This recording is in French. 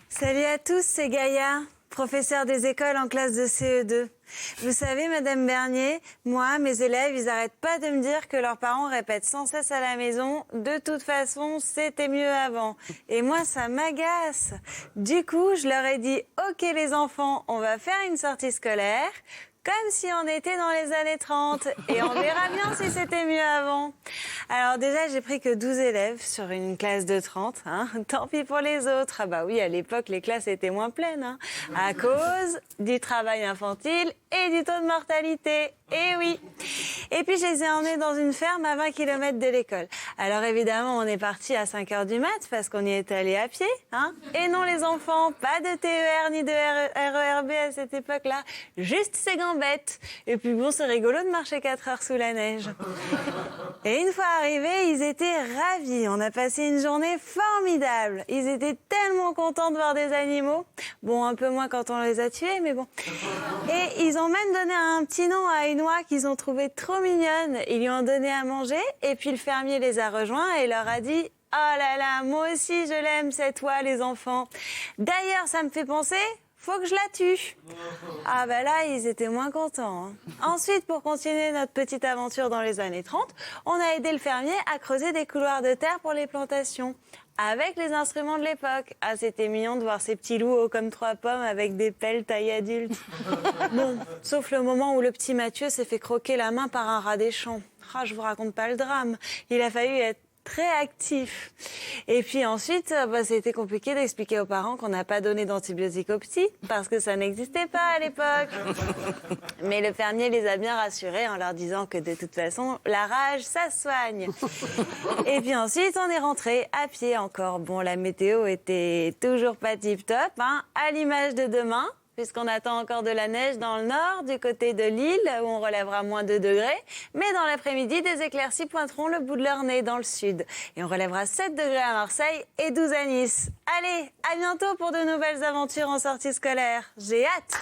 Salut à tous, c'est Gaïa, professeure des écoles en classe de CE2. Vous savez, Madame Bernier, moi, mes élèves, ils n'arrêtent pas de me dire que leurs parents répètent sans cesse à la maison « De toute façon, c'était mieux avant ». Et moi, ça m'agace. Du coup, je leur ai dit « Ok les enfants, on va faire une sortie scolaire ». Comme si on était dans les années 30 et on verra bien si c'était mieux avant. Alors déjà, j'ai pris que 12 élèves sur une classe de 30. Hein. Tant pis pour les autres. Ah bah oui, à l'époque, les classes étaient moins pleines. Hein. À cause du travail infantile et du taux de mortalité. Eh oui. Et puis, je les ai emmenés dans une ferme à 20 km de l'école. Alors évidemment, on est parti à 5h du mat parce qu'on y est allé à pied. Hein. Et non, les enfants, pas de TER ni de RERB à cette époque-là. Juste ces gambettes. Et puis bon, c'est rigolo de marcher 4 heures sous la neige. Et une fois arrivés, ils étaient ravis. On a passé une journée formidable. Ils étaient tellement contents de voir des animaux. Bon, un peu moins quand on les a tués, mais bon. Et ils ont même donné un petit nom à une oie qu'ils ont trouvée trop mignonne. Ils lui ont donné à manger et puis le fermier les a rejoints et leur a dit « Oh là là, moi aussi je l'aime cette oie, les enfants. D'ailleurs, ça me fait penser... faut que je la tue. » Ah bah là, ils étaient moins contents. Hein. Ensuite, pour continuer notre petite aventure dans les années 30, on a aidé le fermier à creuser des couloirs de terre pour les plantations. Avec les instruments de l'époque. Ah, c'était mignon de voir ces petits loups hauts comme 3 pommes avec des pelles taille adulte. Bon, sauf le moment où le petit Mathieu s'est fait croquer la main par un rat des champs. Ah, je vous raconte pas le drame. Il a fallu être très actif. Et puis ensuite, c'était compliqué d'expliquer aux parents qu'on n'a pas donné d'antibiotiques aux petits, parce que ça n'existait pas à l'époque. Mais le fermier les a bien rassurés en leur disant que de toute façon, la rage, ça soigne. Et puis ensuite, on est rentré à pied encore. Bon, la météo était toujours pas tip-top, hein, à l'image de demain. Puisqu'on attend encore de la neige dans le nord, du côté de l'île, où on relèvera moins 2 degrés. Mais dans l'après-midi, des éclaircies pointeront le bout de leur nez dans le sud. Et on relèvera 7 degrés à Marseille et 12 à Nice. Allez, à bientôt pour de nouvelles aventures en sortie scolaire. J'ai hâte.